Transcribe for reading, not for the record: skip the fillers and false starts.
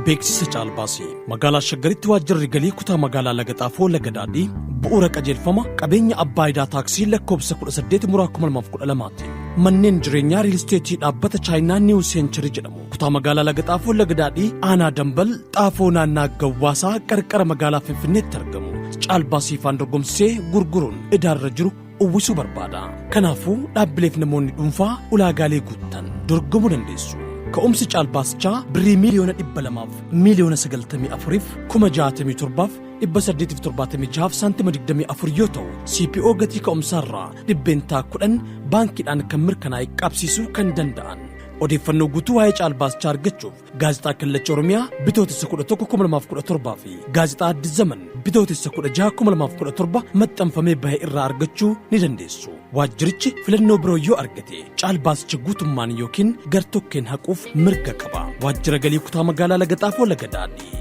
beeksisa caalbaasii magaalaa Shaggaritti waajjirri galii kutaa magaalaa Lagaxaafoo Lagadaadhii bu'uura qajeelfama qabeenya abbaayidaa taaksii lakkoofsa 18/2012 manneen jireenyaa riil isteetii dhaabbata chaayinaa niiw seenchari jedhamu kutaa magaalaa Lagaxaafoo Lagadaadhii aanaa dambal xaafoo naannaa gawwaasaa qarqara magaalaa Finfinneetti argamu caalbaasii faan dorgomsee gurguruun idaarra jiru uwwisuu barbaada. Kanaafuu dhaabbileef namoonni dhuunfaa ulaagaalee guuttan dorgomuu dandeessu. Ka'umsi caalbaasichaa birrii miliyoona 200 miliyoona 94 67,876 saantima 24 yoo ta'u CPO gatii ka'umsaarraa dhibbeentaa 10 baankiidhaan kan mirkanaa'e qabsiisuu kan danda'an. Odeeffannoo guutuu waa'ee caalbaasichaa argachuuf gaazexaa Kallacha Oromiyaa bitootessa 11/2017 fi gaazexaa Addis Zaman bitootessa 16/2017 maxxanfamee bahe irraa argachuu ni dandeessu. Waajjirichi filannoo biroo yoo argate caalbaasicha guutummaan yookiin gartokkeen haquuf mirga qaba. Waajjira galii kutaa magaalaa Lagaxaafoo Lagadaadhii.